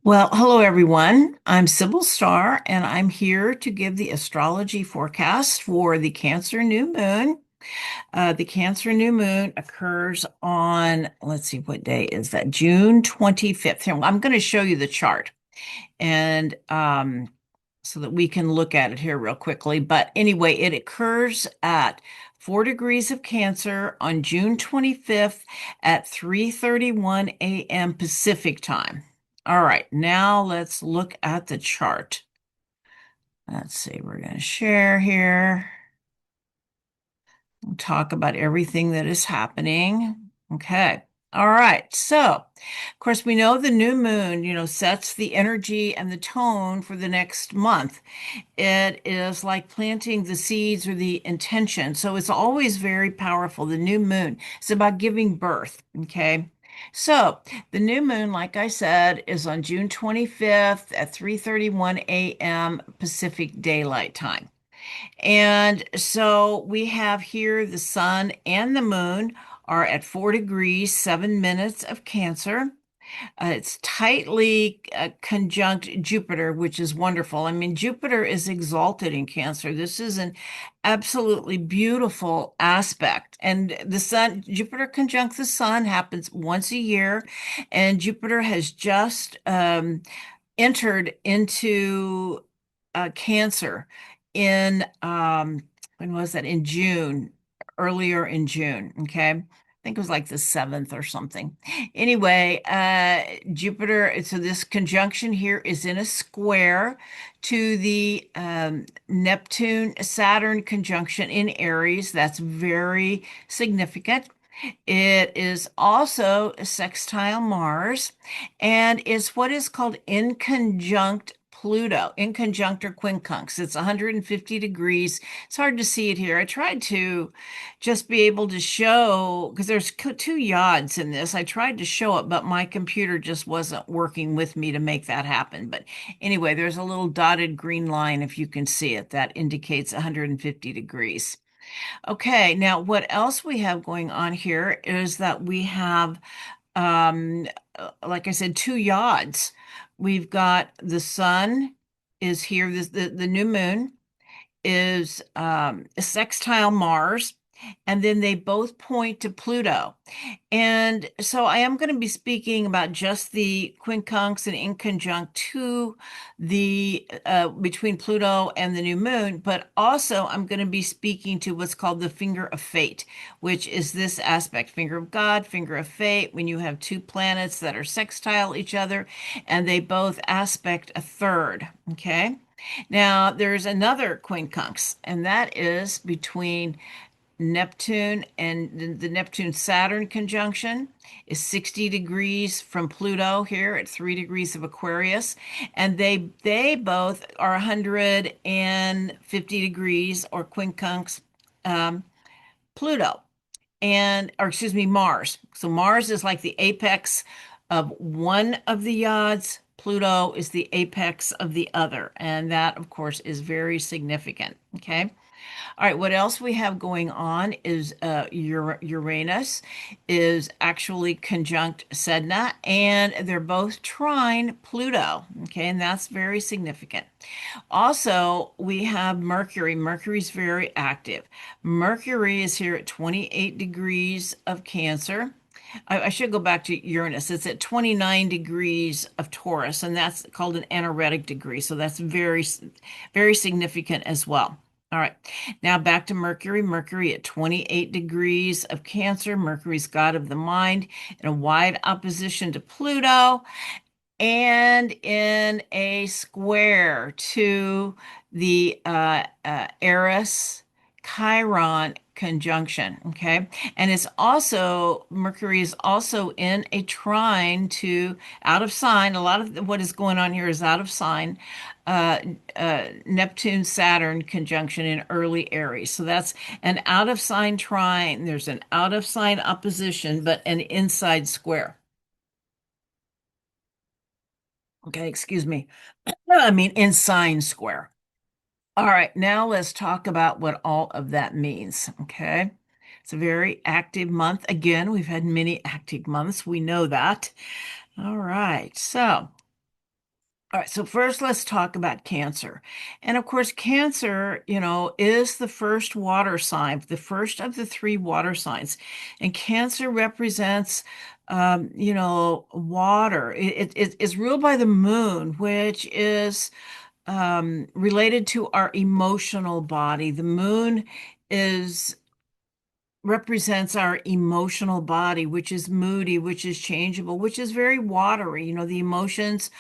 Well, hello everyone. I'm Sibyl Starr, and I'm here to give the astrology forecast for the Cancer new moon. The Cancer new moon occurs on, let's see, what day is that? June 25th. Here, I'm going to show you the chart and so that we can look at it here real quickly. But anyway, it occurs at 4 degrees of Cancer on June 25th at 3:31 a.m. Pacific time. All right, now let's look at the chart. Let's see, we're going to share here. We'll talk about everything that is happening. Okay. All right. So, of course, we know the new moon, sets the energy and the tone for the next month. It is like planting the seeds or the intention. So it's always very powerful. The new moon is about giving birth. Okay. So the new moon, like I said, is on June 25th at 3:31 a.m. Pacific Daylight Time. And so we have here the sun and the moon are at 4 degrees, 7 minutes of Cancer. It's tightly conjunct Jupiter, which is wonderful. I mean, Jupiter is exalted in Cancer. This is an absolutely beautiful aspect. And the sun, Jupiter conjunct the sun happens once a year, and Jupiter has just entered into Cancer in when was that? In June, earlier in June. Okay. I think it was like the 7th or something. Anyway, Jupiter, so this conjunction here is in a square to the Neptune Saturn conjunction in Aries. That's very significant. It is also a sextile Mars and is what is called in conjunct Pluto, in conjunct or quincunx. It's 150 degrees. It's hard to see it here. I tried to just be able to show, because there's two yods in this. I tried to show it, but my computer just wasn't working with me to make that happen. But anyway, there's a little dotted green line, if you can see it, that indicates 150 degrees. Okay, now what else we have going on here is that we have, um, like I said, two yods. We've got the sun is here, the new moon is a sextile Mars, and then they both point to Pluto. And so I am going to be speaking about just the quincunx and inconjunct to the between Pluto and the new moon, but also I'm going to be speaking to what's called the finger of fate, which is this aspect, finger of God, finger of fate, when you have two planets that are sextile each other and they both aspect a third. Okay. Now, there's another quincunx, and that is between Neptune and the Neptune Saturn conjunction is 60 degrees from Pluto here at 3 degrees of Aquarius, and they both are 150 degrees or quincunx um, Pluto and or excuse me, Mars. So Mars is like the apex of one of the yods. Pluto is the apex of the other. And that, of course, is very significant. Okay. All right. What else we have going on is Uranus is actually conjunct Sedna, and they're both trine Pluto. Okay. And that's very significant. Also, we have Mercury. Mercury's very active. Mercury is here at 28 degrees of Cancer. I should go back to Uranus. It's at 29 degrees of Taurus, and that's called an anaretic degree. So that's very, very significant as well. All right. Now back to Mercury. Mercury at 28 degrees of Cancer. Mercury's god of the mind in a wide opposition to Pluto and in a square to the Eris Chiron conjunction. Okay. And it's also, Mercury is also in a trine to out of sign. A lot of what is going on here is out of sign. Uh, Neptune Saturn conjunction in early Aries. So that's an out of sign trine. There's an out of sign opposition, but an inside square. Okay, excuse me. I mean, in sign square. All right, now let's talk about what all of that means. Okay. It's a very active month. Again, we've had many active months. We know that. All right. So All right, so first let's talk about Cancer. And of course, Cancer, is the first water sign, the first of the three water signs. And Cancer represents, water. It's ruled by the moon, which is related to our emotional body. The moon is represents our emotional body, which is moody, which is changeable, which is very watery. The emotions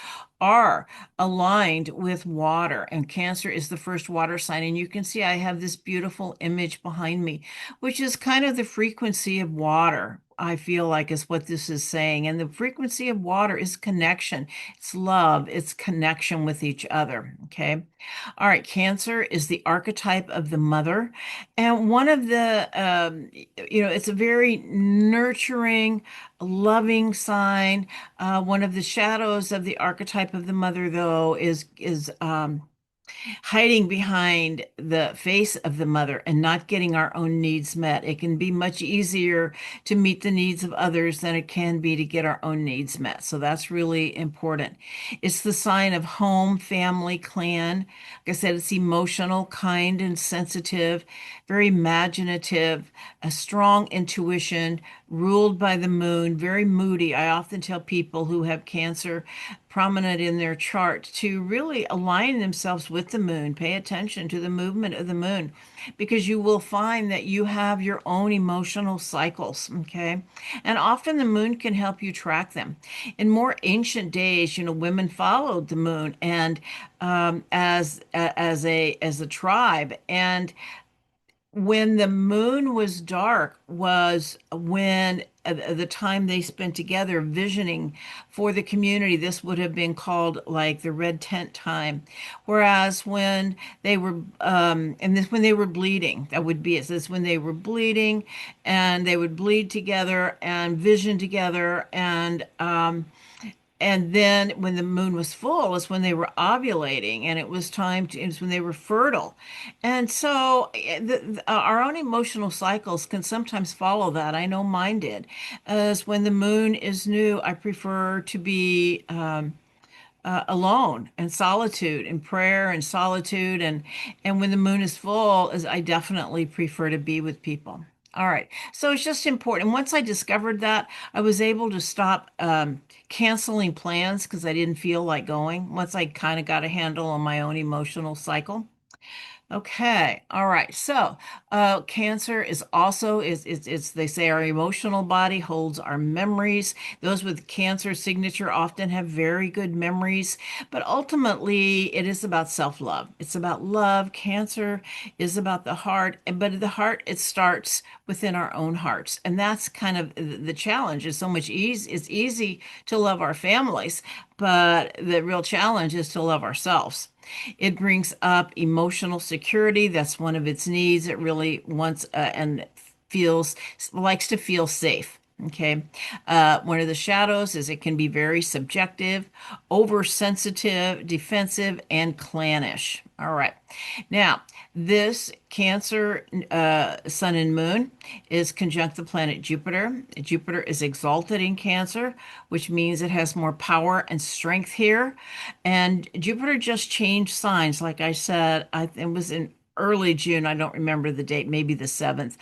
are aligned with water, and Cancer is the first water sign. And you can see I have this beautiful image behind me, which is kind of the frequency of water. I feel like is what this is saying. And the frequency of water is connection, it's love, it's connection with each other. Okay. All right. Cancer is the archetype of the mother. And one of the, it's a very nurturing, loving sign. One of the shadows of the archetype of the mother, though, is hiding behind the face of the mother and not getting our own needs met. It can be much easier to meet the needs of others than it can be to get our own needs met. So that's really important. It's the sign of home, family, clan. Like I said, it's emotional, kind, and sensitive, very imaginative, a strong intuition, ruled by the moon, very moody. I often tell people who have Cancer prominent in their chart to really align themselves with the moon, pay attention to the movement of the moon, because you will find that you have your own emotional cycles, okay? And often the moon can help you track them. In more ancient days, women followed the moon and as a tribe, and when the moon was dark was when the time they spent together visioning for the community. This would have been called like the red tent time. Whereas when they were and this when they were bleeding, that would be it. So this when they were bleeding, and they would bleed together and vision together, and then when the moon was full is when they were ovulating, and it was when they were fertile. And so our own emotional cycles can sometimes follow that. I know mine did. As when the moon is new, I prefer to be alone and solitude and prayer and solitude, and when the moon is full, as I definitely prefer to be with people. All right, so it's just important. Once I discovered that, I was able to stop canceling plans because I didn't feel like going. Once I kind of got a handle on my own emotional cycle. Okay. All right. So, Cancer is also is they say our emotional body holds our memories. Those with Cancer signature often have very good memories, but ultimately it is about self-love. It's about love. Cancer is about the heart, but the heart, it starts within our own hearts. And that's kind of the challenge. Is so much easy. It's easy to love our families, but the real challenge is to love ourselves. It brings up emotional security. That's one of its needs. It really wants and feels likes to feel safe. Okay. One of the shadows is it can be very subjective, oversensitive, defensive, and clannish. All right. Now, this Cancer sun and moon is conjunct the planet Jupiter. Jupiter is exalted in Cancer, which means it has more power and strength here. And Jupiter just changed signs. Like I said, it was in early June. I don't remember the date, maybe the 7th.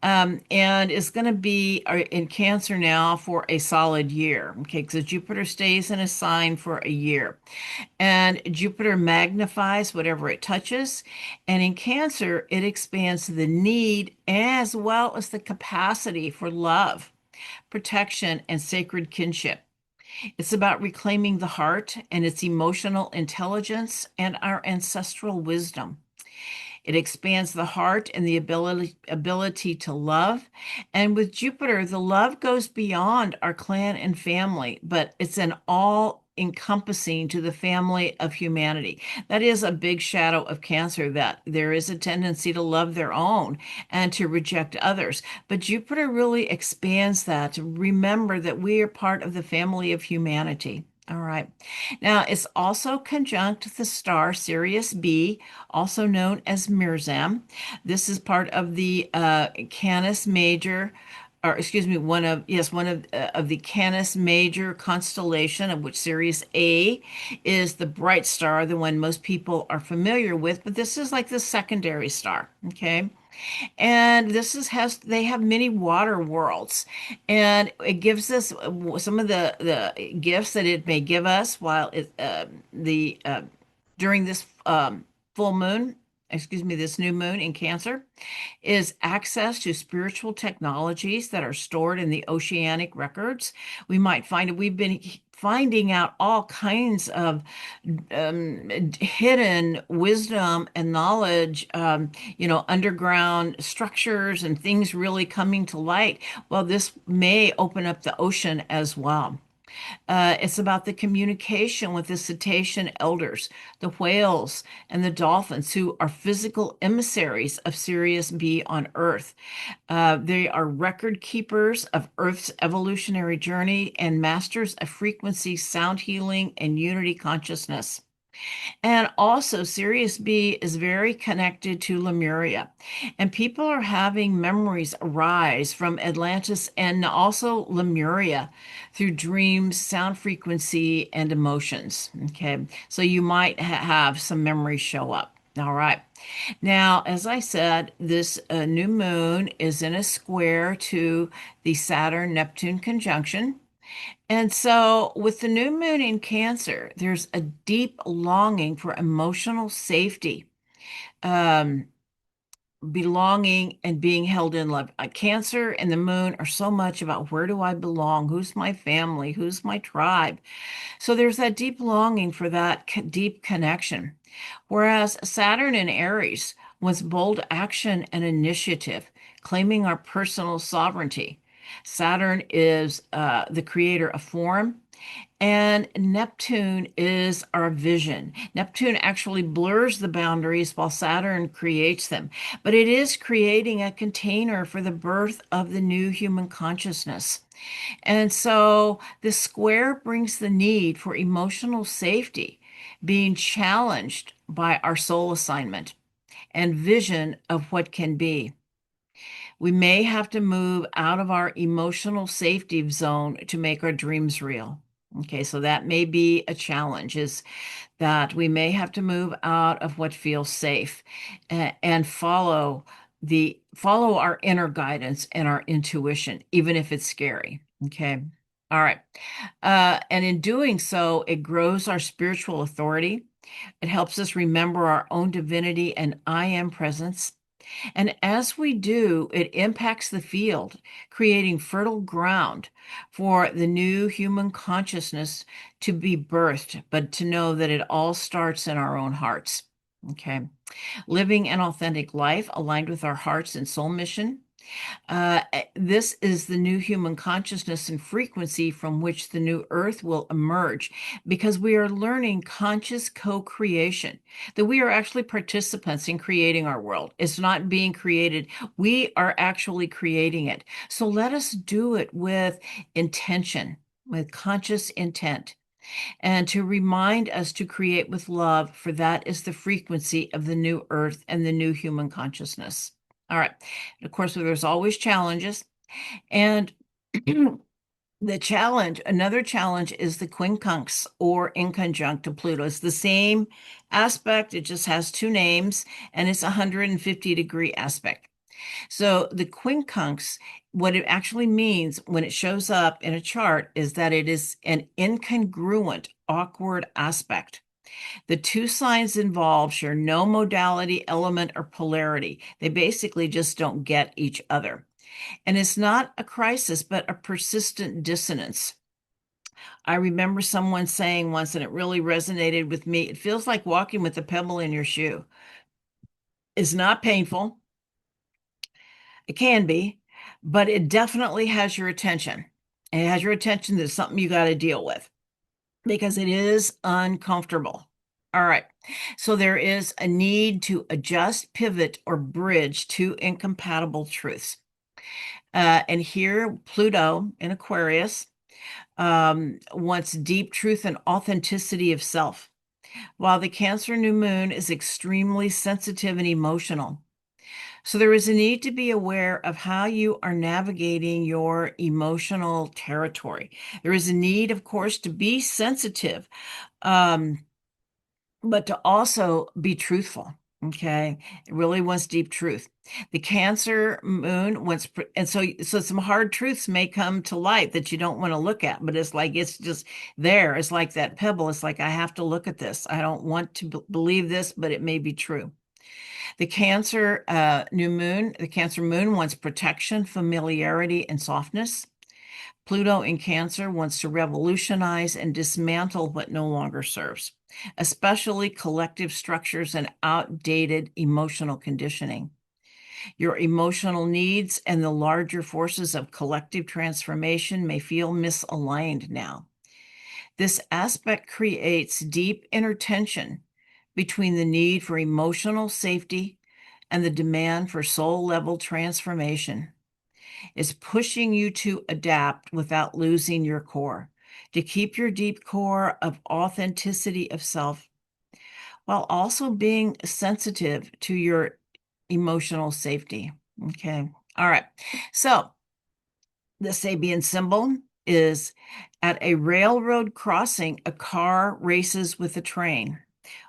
And it's going to be in Cancer now for a solid year. Okay, because Jupiter stays in a sign for a year. And Jupiter magnifies whatever it touches. And in Cancer, it expands the need as well as the capacity for love, protection, and sacred kinship. It's about reclaiming the heart and its emotional intelligence and our ancestral wisdom. It expands the heart and the ability to love. And with Jupiter, the love goes beyond our clan and family, but it's an all encompassing to the family of humanity. That is a big shadow of Cancer, that there is a tendency to love their own and to reject others. But Jupiter really expands that to remember that we are part of the family of humanity. All right. Now, it's also conjunct the star Sirius B, also known as Mirzam. This is part of the Canis Major or excuse me, one of the Canis Major constellation, of which Sirius A is the bright star, the one most people are familiar with, but this is like the secondary star, okay? And this is has they have many water worlds, and it gives us some of the gifts that it may give us while it the during this full moon, excuse me, this new moon in Cancer, is access to spiritual technologies that are stored in the oceanic records. We might find that we've been finding out all kinds of hidden wisdom and knowledge, underground structures and things really coming to light. Well, this may open up the ocean as well. It's about the communication with the cetacean elders, the whales, and the dolphins, who are physical emissaries of Sirius B on Earth. They are record keepers of Earth's evolutionary journey and masters of frequency, sound healing, and unity consciousness. And also, Sirius B is very connected to Lemuria. And people are having memories arise from Atlantis and also Lemuria through dreams, sound frequency, and emotions. Okay. So you might have some memories show up. All right. Now, as I said, this new moon is in a square to the Saturn Neptune conjunction. And so, with the new moon in Cancer, there's a deep longing for emotional safety, um, belonging, and being held in love. Cancer and the moon are so much about where do I belong? Who's my family? Who's my tribe? So, there's that deep longing for that deep connection. Whereas Saturn in Aries was bold action and initiative, claiming our personal sovereignty. Saturn is the creator of form, and Neptune is our vision. Neptune actually blurs the boundaries while Saturn creates them, but it is creating a container for the birth of the new human consciousness. And so the square brings the need for emotional safety, being challenged by our soul assignment and vision of what can be. We may have to move out of our emotional safety zone to make our dreams real. Okay, so that may be a challenge, is that we may have to move out of what feels safe and follow our inner guidance and our intuition, even if it's scary. Okay. All right. And in doing so, it grows our spiritual authority. It helps us remember our own divinity and I am presence. And as we do, it impacts the field, creating fertile ground for the new human consciousness to be birthed, but to know that it all starts in our own hearts. Okay. Living an authentic life aligned with our hearts and soul mission. This is the new human consciousness and frequency from which the new earth will emerge, because we are learning conscious co-creation, that we are actually participants in creating our world. It's not being created. We are actually creating it. So let us do it with intention, with conscious intent, and to remind us to create with love, for that is the frequency of the new earth and the new human consciousness. All right. Of course, there's always challenges. And another challenge is the quincunx, or in conjunct to Pluto. It's the same aspect, it just has two names, and it's a 150-degree aspect. So the quincunx, what it actually means when it shows up in a chart, is that it is an incongruent, awkward aspect. The two signs involved share no modality, element, or polarity. They basically just don't get each other. And it's not a crisis, but a persistent dissonance. I remember someone saying once, and it really resonated with me, it feels like walking with a pebble in your shoe. It's not painful. It can be, but it definitely has your attention. And it has your attention to something you got to deal with, because it is uncomfortable. All right. So there is a need to adjust, pivot, or bridge two incompatible truths. And here, Pluto in Aquarius wants deep truth and authenticity of self, while the Cancer new moon is extremely sensitive and emotional. So there is a need to be aware of how you are navigating your emotional territory. There is a need, of course, to be sensitive, um, but to also be truthful. Okay, it really wants deep truth. The Cancer moon wants, and so some hard truths may come to light that you don't want to look at, but it's like it's just there. It's like that pebble. It's like I have to look at this. I don't want to believe this, but it may be true. The Cancer new moon, the Cancer moon wants protection, familiarity, and softness. Pluto in Cancer wants to revolutionize and dismantle what no longer serves, especially collective structures and outdated emotional conditioning. Your emotional needs and the larger forces of collective transformation may feel misaligned now. This aspect creates deep inner tension between the need for emotional safety and the demand for soul level transformation. Is pushing you to adapt without losing your core, to keep your deep core of authenticity of self, while also being sensitive to your emotional safety. Okay. All right. So the Sabian symbol is at a railroad crossing, a car races with a train.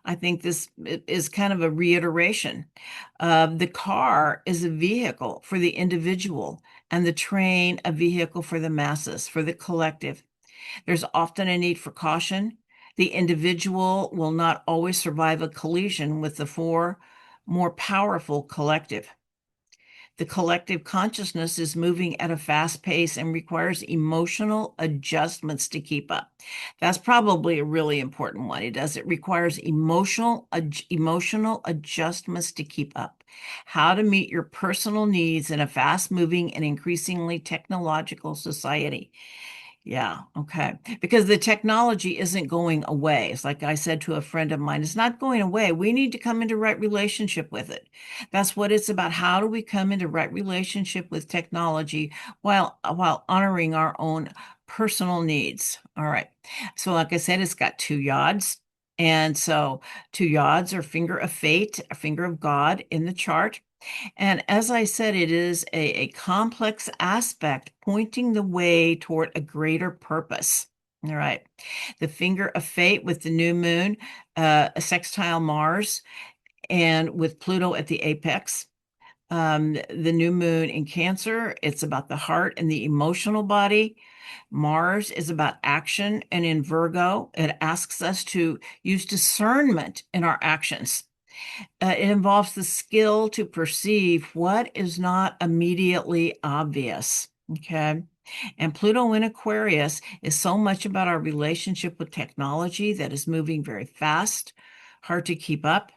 I think this is kind of a reiteration. The car is a vehicle for the individual, and the train a vehicle for the masses, for the collective. There's often a need for caution. The individual will not always survive a collision with the more powerful collective. The collective consciousness is moving at a fast pace and requires emotional adjustments to keep up. That's probably a really important one. It requires emotional adjustments to keep up. How to meet your personal needs in a fast-moving and increasingly technological society. Yeah, okay. Because the technology isn't going away. It's like I said to a friend of mine, it's not going away. We need to come into right relationship with it. That's what it's about. How do we come into right relationship with technology while honoring our own personal needs? All right. So like I said, it's got two yods. And so two yods are finger of fate, a finger of God in the chart. And as I said, it is a complex aspect pointing the way toward a greater purpose. All right. The finger of fate with the new moon, a sextile Mars, and with Pluto at the apex. The new moon in Cancer, it's about the heart and the emotional body. Mars is about action, and in Virgo, it asks us to use discernment in our actions. It involves the skill to perceive what is not immediately obvious. Okay. And Pluto in Aquarius is so much about our relationship with technology that is moving very fast, hard to keep up.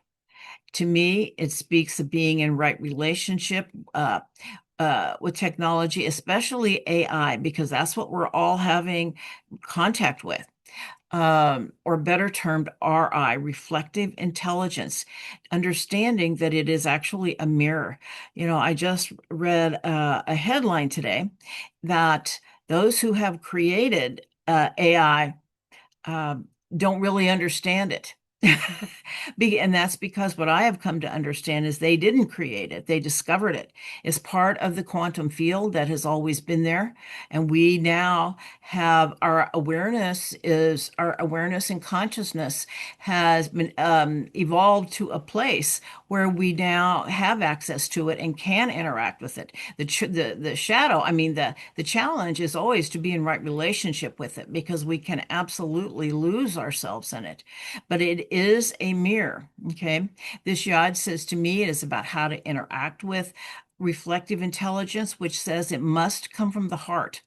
To me, it speaks of being in right relationship with technology, especially AI, because that's what we're all having contact with, or better termed RI, reflective intelligence, understanding that it is actually a mirror. I just read a headline today that those who have created AI don't really understand it. And that's because what I have come to understand is they didn't create it, they discovered it. It's part of the quantum field that has always been there. And we now have our awareness and consciousness has been evolved to a place where we now have access to it and can interact with it. The shadow, I mean, the challenge is always to be in right relationship with it, because we can absolutely lose ourselves in it. But it is a mirror. Okay. This yod says to me it is about how to interact with reflective intelligence, which says it must come from the heart.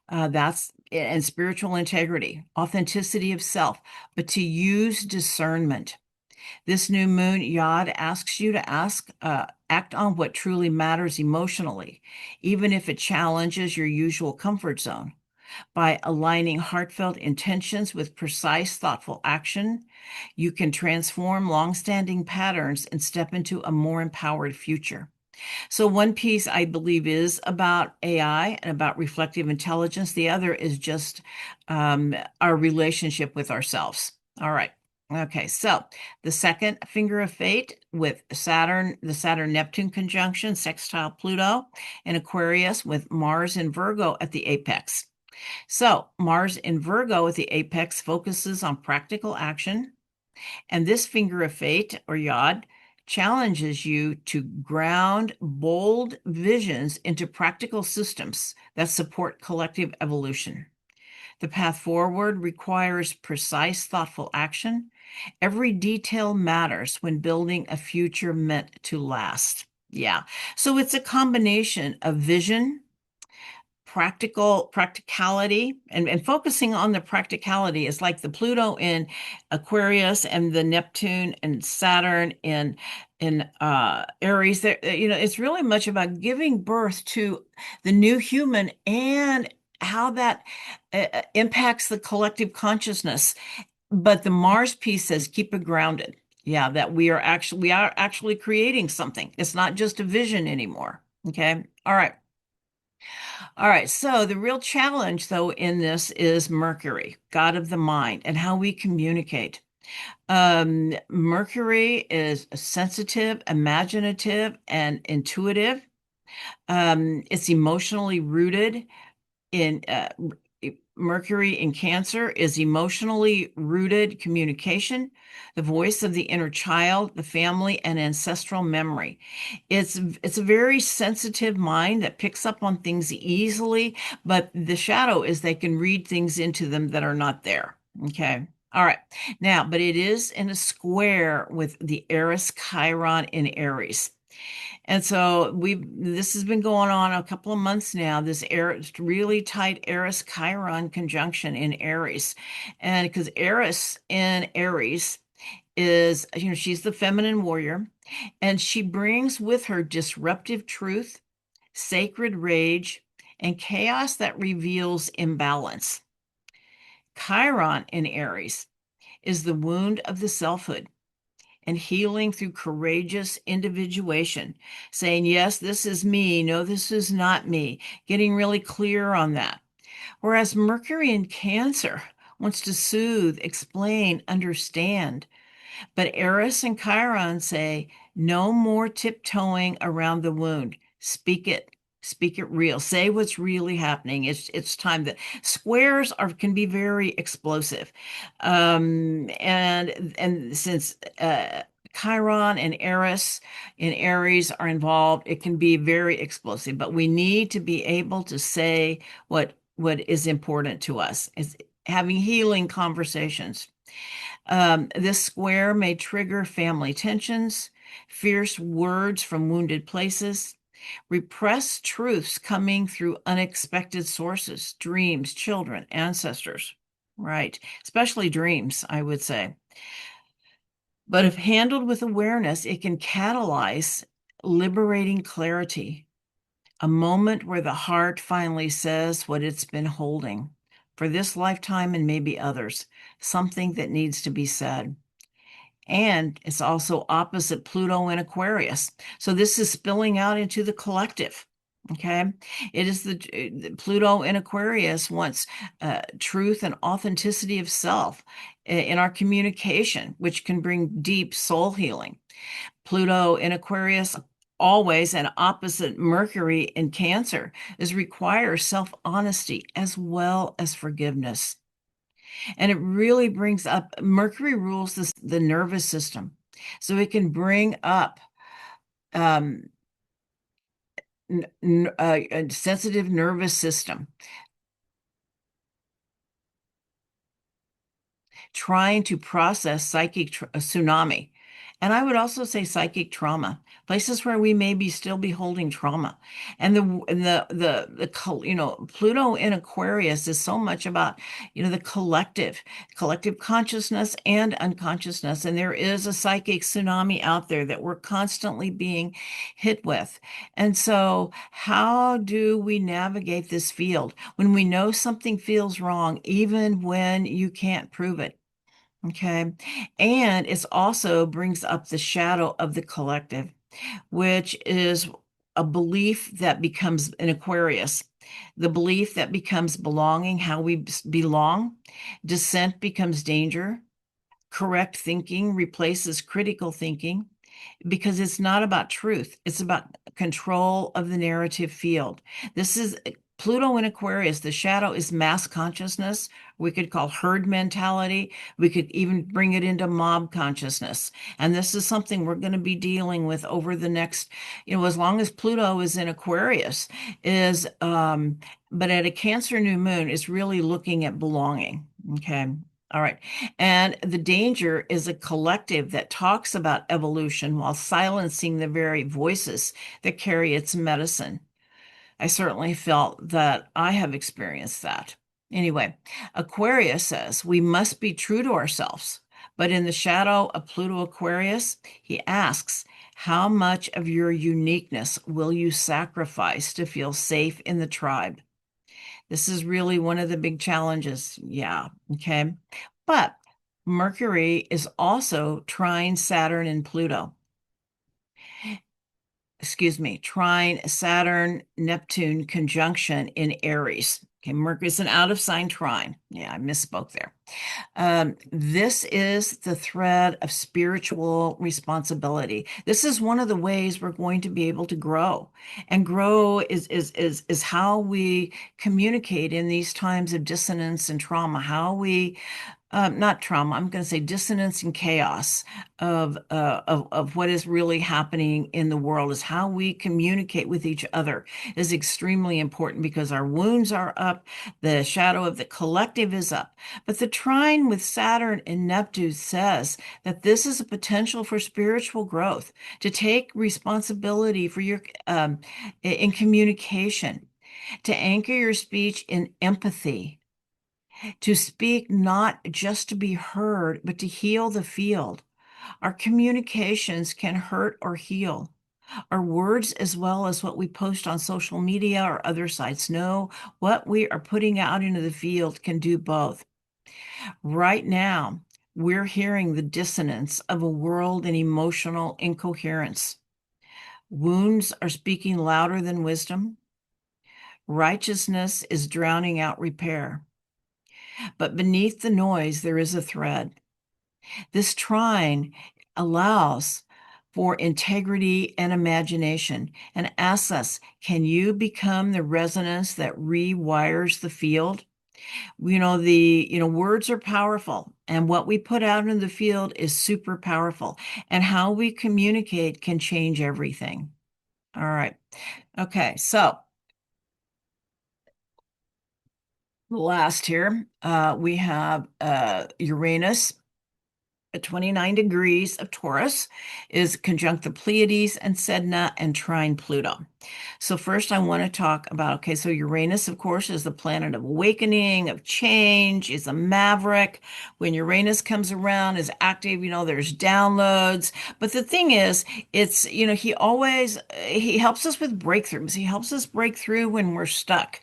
That's and spiritual integrity, authenticity of self, but to use discernment. This new moon yod asks you to act on what truly matters emotionally, even if it challenges your usual comfort zone. By aligning heartfelt intentions with precise, thoughtful action, you can transform longstanding patterns and step into a more empowered future. So, one piece I believe is about AI and about reflective intelligence. The other is just our relationship with ourselves. All right. Okay, so the second finger of fate with Saturn, the Saturn-Neptune conjunction, sextile Pluto, and Aquarius with Mars in Virgo at the apex. So Mars in Virgo at the apex focuses on practical action, and this finger of fate, or yod, challenges you to ground bold visions into practical systems that support collective evolution. The path forward requires precise, thoughtful action. Every detail matters when building a future meant to last. Yeah. So it's a combination of vision, practicality, and focusing on the practicality is like the Pluto in Aquarius and the Neptune and Saturn in Aries. There, it's really much about giving birth to the new human and how that impacts the collective consciousness. But the Mars piece says keep it grounded. Yeah, that we are actually creating something. It's not just a vision anymore. Okay. All right. All right, so the real challenge, though, in this is Mercury, god of the mind, and how we communicate. Mercury is sensitive, imaginative, and intuitive. It's emotionally rooted in Mercury in Cancer is emotionally rooted communication, the voice of the inner child, the family, and ancestral memory. It's a very sensitive mind that picks up on things easily, but the shadow is they can read things into them that are not there. Okay. All right. Now, but it is in a square with the Eris Chiron in Aries. And so this has been going on a couple of months now, this really tight Eris Chiron conjunction in Aries. And because Eris in Aries is, she's the feminine warrior, and she brings with her disruptive truth, sacred rage, and chaos that reveals imbalance. Chiron in Aries is the wound of the selfhood and healing through courageous individuation, saying, yes, this is me. No, this is not me. Getting really clear on that. Whereas Mercury in Cancer wants to soothe, explain, understand. But Eris and Chiron say, no more tiptoeing around the wound. Speak it. Speak it real. Say what's really happening. It's time. That squares can be very explosive, and since Chiron and Eris in Aries are involved, it can be very explosive. But we need to be able to say what is important to us. Is having healing conversations. This square may trigger family tensions, fierce words from wounded places, repressed truths coming through unexpected sources, dreams, children, ancestors, right? Especially dreams, I would say. But if handled with awareness, it can catalyze liberating clarity, a moment where the heart finally says what it's been holding for this lifetime and maybe others, something that needs to be said. And it's also opposite Pluto in Aquarius. So this is spilling out into the collective. Okay. It is the Pluto in Aquarius wants truth and authenticity of self in our communication, which can bring deep soul healing. Pluto in Aquarius always and opposite Mercury in Cancer is requires self-honesty as well as forgiveness. And it really brings up Mercury rules the nervous system. So it can bring up um, a sensitive nervous system, trying to process psychic tsunami. And I would also say psychic trauma, places where we may still be holding trauma. And Pluto in Aquarius is so much about, the collective consciousness and unconsciousness. And there is a psychic tsunami out there that we're constantly being hit with. And so how do we navigate this field when we know something feels wrong, even when you can't prove it? Okay. And it also brings up the shadow of the collective, which is a belief that becomes an Aquarius, the belief that becomes belonging, how we belong. Dissent becomes danger. Correct thinking replaces critical thinking because it's not about truth. It's about control of the narrative field. This is Pluto in Aquarius. The shadow is mass consciousness. We could call herd mentality. We could even bring it into mob consciousness. And this is something we're going to be dealing with over the next, as long as Pluto is in Aquarius, but at a Cancer new moon, it's really looking at belonging. Okay. All right. And the danger is a collective that talks about evolution while silencing the very voices that carry its medicine. I certainly felt that I have experienced that. Anyway, Aquarius says we must be true to ourselves. But in the shadow of Pluto Aquarius, he asks, how much of your uniqueness will you sacrifice to feel safe in the tribe? This is really one of the big challenges. Yeah. Okay. But Mercury is also trine Saturn and Pluto. Excuse me, trine Saturn, Neptune conjunction in Aries. Okay, Mercury's an out of sign trine. Yeah, I misspoke there. This is the thread of spiritual responsibility. This is one of the ways we're going to be able to grow. And grow is how we communicate in these times of dissonance and trauma, how we not trauma, I'm going to say dissonance and chaos of what is really happening in the world is how we communicate with each other is extremely important because our wounds are up, the shadow of the collective is up. But the trine with Saturn and Neptune says that this is a potential for spiritual growth, to take responsibility for your in communication, to anchor your speech in empathy, to speak not just to be heard, but to heal the field. Our communications can hurt or heal. Our words, as well as what we post on social media or other sites, know what we are putting out into the field can do both. Right now, we're hearing the dissonance of a world in emotional incoherence. Wounds are speaking louder than wisdom. Righteousness is drowning out repair. But beneath the noise, there is a thread. This trine allows for integrity and imagination and asks us, can you become the resonance that rewires the field? Words are powerful, and what we put out in the field is super powerful, and how we communicate can change everything. All right. Okay. So last here, we have Uranus at 29 degrees of Taurus is conjunct the Pleiades and Sedna and trine Pluto. So first I want to talk about, okay, so Uranus, of course, is the planet of awakening, of change, is a maverick. When Uranus comes around, is active, there's downloads. But the thing is, he helps us with breakthroughs. He helps us break through when we're stuck.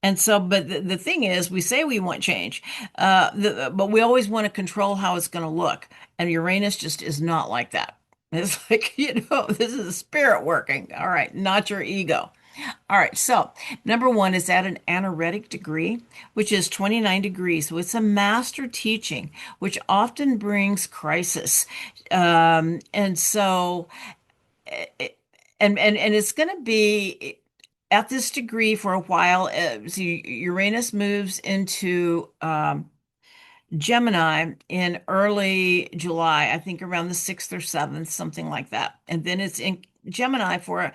And so, but the thing is, we say we want change, but we always want to control how it's going to look. And Uranus just is not like that. It's like, this is the spirit working. All right, not your ego. All right, so number one is at an anaretic degree, which is 29 degrees. So it's a master teaching, which often brings crisis. And so and it's going to be at this degree for a while. So Uranus moves into Gemini in early July, I think around the 6th or 7th, something like that. And then it's in Gemini for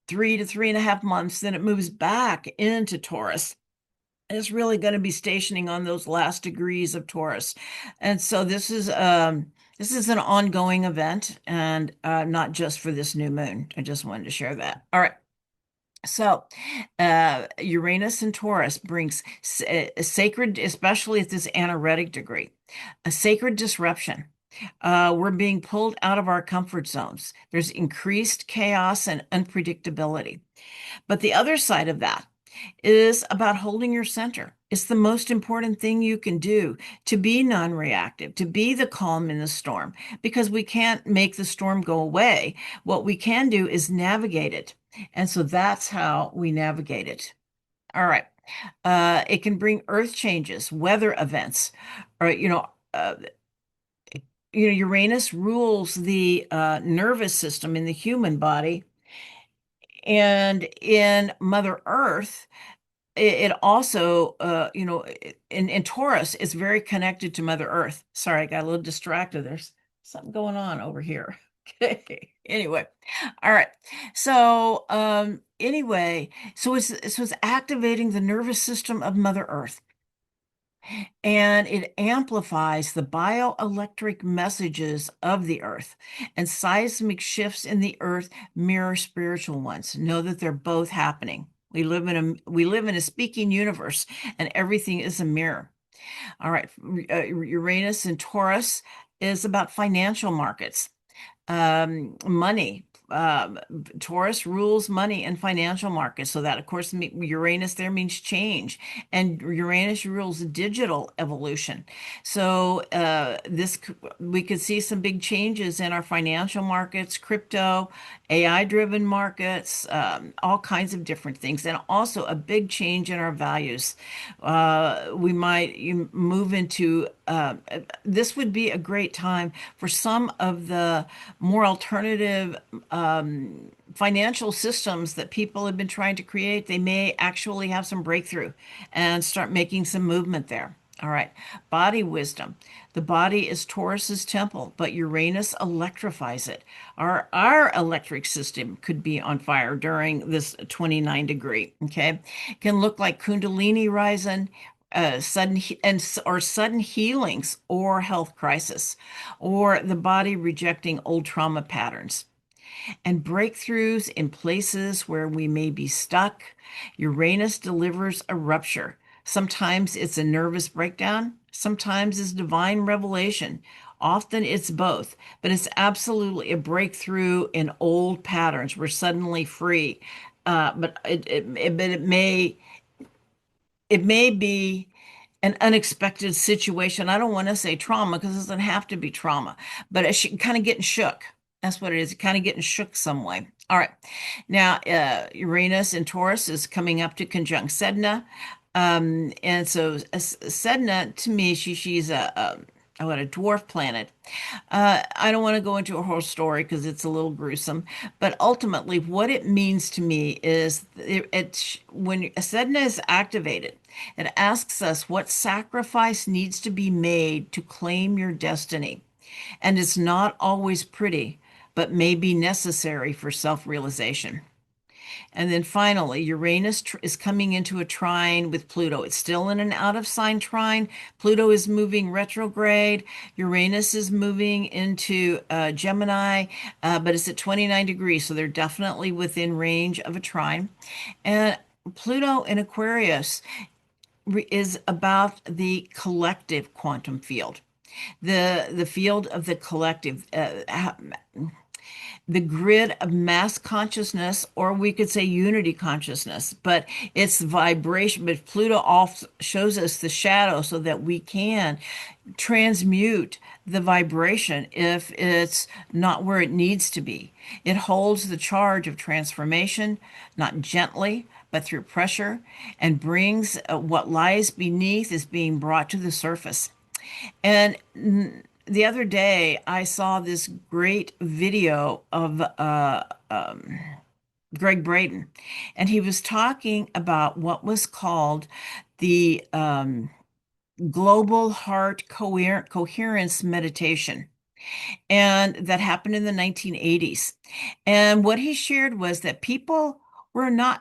3 to 3.5 months. Then it moves back into Taurus. It's really going to be stationing on those last degrees of Taurus. And so this is an ongoing event and not just for this new moon. I just wanted to share that. All right. So, Uranus and Taurus brings a sacred, especially at this anaretic degree, a sacred disruption. We're being pulled out of our comfort zones. There's increased chaos and unpredictability. But the other side of that is about holding your center. It's the most important thing you can do to be non-reactive, to be the calm in the storm, because we can't make the storm go away. What we can do is navigate it. And so that's how we navigate it. All right. It can bring earth changes, weather events, or, uh, Uranus rules the nervous system in the human body, and in Mother Earth, it also, in Taurus, it's very connected to Mother Earth. Sorry, I got a little distracted. There's something going on over here. Okay. Anyway, all right. So, so it's activating the nervous system of Mother Earth, and it amplifies the bioelectric messages of the earth, and seismic shifts in the earth mirror spiritual ones. Know that they're both happening. We live in a speaking universe, and everything is a mirror. All right. Uranus and Taurus is about financial markets, money. Taurus rules money and financial markets. So that, of course, Uranus there means change, and Uranus rules digital evolution. So we could see some big changes in our financial markets, crypto, AI-driven markets, all kinds of different things, and also a big change in our values. We might move into this would be a great time for some of the more alternative financial systems that people have been trying to create. They may actually have some breakthrough and start making some movement there. All right. Body wisdom. The body is Taurus's temple, but Uranus electrifies it. Our electric system could be on fire during this 29-degree. Okay. It can look like Kundalini rising, or sudden healings, or health crisis, or the body rejecting old trauma patterns, and breakthroughs in places where we may be stuck. Uranus delivers a rupture. Sometimes it's a nervous breakdown, sometimes it's divine revelation. Often it's both, but it's absolutely a breakthrough in old patterns. We're suddenly free. But it may be an unexpected situation. I don't want to say trauma because it doesn't have to be trauma, but it's kind of getting shook. That's what it is, kind of getting shook some way. All right. Now, Uranus in Taurus is coming up to conjunct Sedna. And so Sedna, to me, she's a dwarf planet. I don't want to go into a whole story because it's a little gruesome, but ultimately, what it means to me is when Sedna is activated, it asks us what sacrifice needs to be made to claim your destiny. And it's not always pretty, but may be necessary for self-realization. And then finally, Uranus is coming into a trine with Pluto. It's still in an out of sign trine. Pluto is moving retrograde. Uranus is moving into Gemini, but it's at 29 degrees, so they're definitely within range of a trine. And Pluto in Aquarius is about the collective quantum field, the field of the collective, the grid of mass consciousness, or we could say unity consciousness, but it's vibration. But Pluto also shows us the shadow so that we can transmute the vibration if it's not where it needs to be. It holds the charge of transformation, not gently, but through pressure, and brings what lies beneath is being brought to the surface. And the other day, I saw this great video of Greg Braden, and he was talking about what was called the Global Heart Coherence meditation, and that happened in the 1980s. And what he shared was that people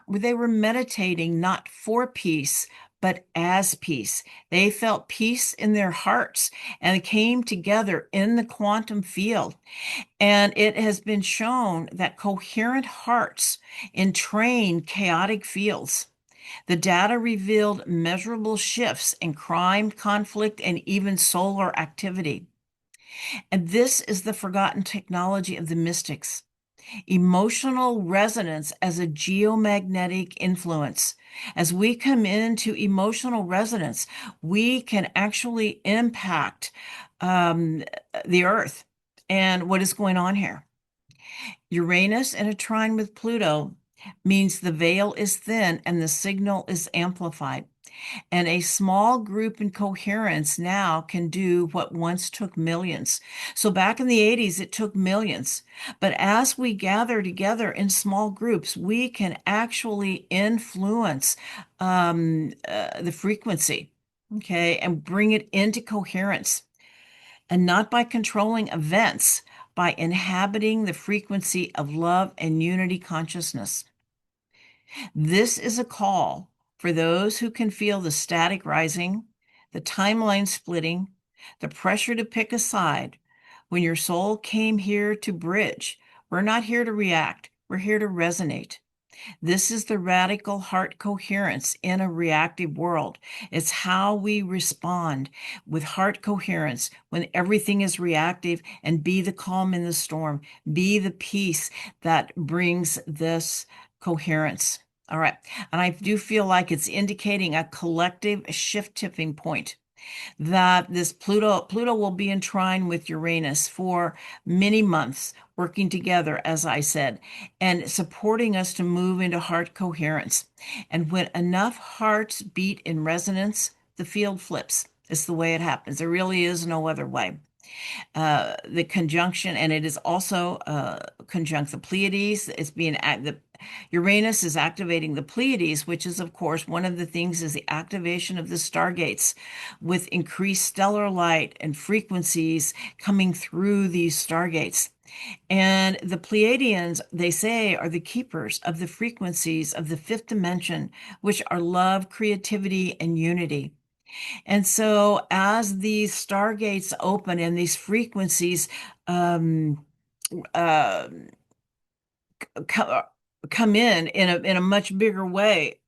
they were meditating not for peace, but as peace. They felt peace in their hearts and came together in the quantum field. And it has been shown that coherent hearts entrain chaotic fields. The data revealed measurable shifts in crime, conflict, and even solar activity. And this is the forgotten technology of the mystics. Emotional resonance as a geomagnetic influence. As we come into emotional resonance, we can actually impact um, the earth and what is going on here. Uranus in a trine with Pluto means the veil is thin and the signal is amplified. And a small group in coherence now can do what once took millions. So back in the 80s, it took millions. But as we gather together in small groups, we can actually influence the frequency, okay, and bring it into coherence. And not by controlling events, by inhabiting the frequency of love and unity consciousness. This is a call for those who can feel the static rising, the timeline splitting, the pressure to pick a side. When your soul came here to bridge, we're not here to react, we're here to resonate. This is the radical heart coherence in a reactive world. It's how we respond with heart coherence when everything is reactive, and be the calm in the storm, be the peace that brings this coherence. All right. And I do feel like it's indicating a collective shift tipping point, that this Pluto will be in trine with Uranus for many months, working together, as I said, and supporting us to move into heart coherence. And when enough hearts beat in resonance, the field flips. It's the way it happens. There really is no other way. The conjunction, and it is also conjunct the Pleiades. The Uranus is activating the Pleiades, which is, of course, one of the things is the activation of the stargates with increased stellar light and frequencies coming through these stargates. And the Pleiadians, they say, are the keepers of the frequencies of the fifth dimension, which are love, creativity, and unity. And so as these stargates open and these frequencies um, uh, come in a much bigger way,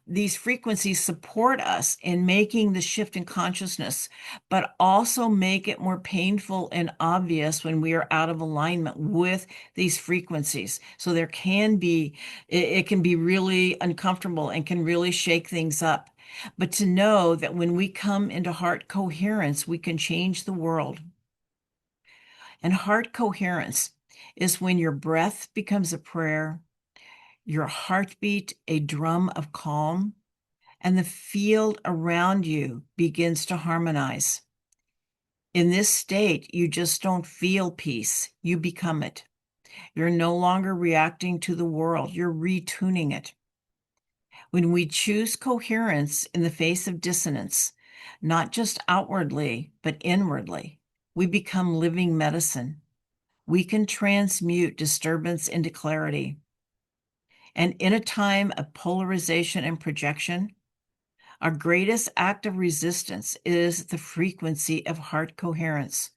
these frequencies support us in making the shift in consciousness, but also make it more painful and obvious when we are out of alignment with these frequencies. So it can be really uncomfortable and can really shake things up. But to know that when we come into heart coherence, we can change the world. And heart coherence is when your breath becomes a prayer, your heartbeat a drum of calm, and the field around you begins to harmonize. In this state, you just don't feel peace, you become it. You're no longer reacting to the world, you're retuning it. When we choose coherence in the face of dissonance, not just outwardly, but inwardly, we become living medicine. We can transmute disturbance into clarity. And in a time of polarization and projection, our greatest act of resistance is the frequency of heart coherence.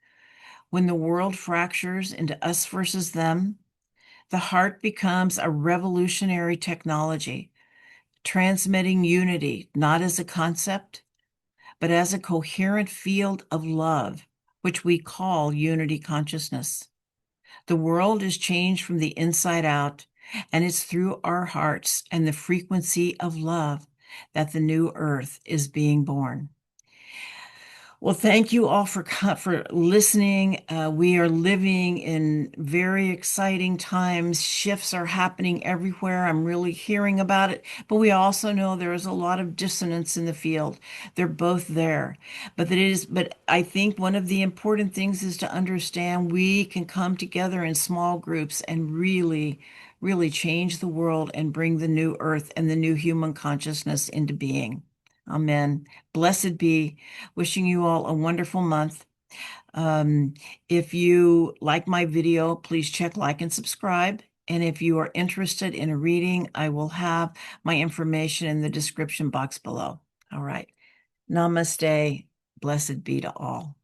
When the world fractures into us versus them, the heart becomes a revolutionary technology, transmitting unity not as a concept, but as a coherent field of love, which we call unity consciousness. The world is changed from the inside out, and it's through our hearts and the frequency of love that the new earth is being born. Well, thank you all for listening. We are living in very exciting times. Shifts are happening everywhere. I'm really hearing about it, but we also know there is a lot of dissonance in the field. They're both there, but I think one of the important things is to understand we can come together in small groups and really change the world and bring the new earth and the new human consciousness into being. Amen. Blessed be. Wishing you all a wonderful month. If you like my video, please check like and subscribe. And if you are interested in a reading, I will have my information in the description box below. All right. Namaste. Blessed be to all.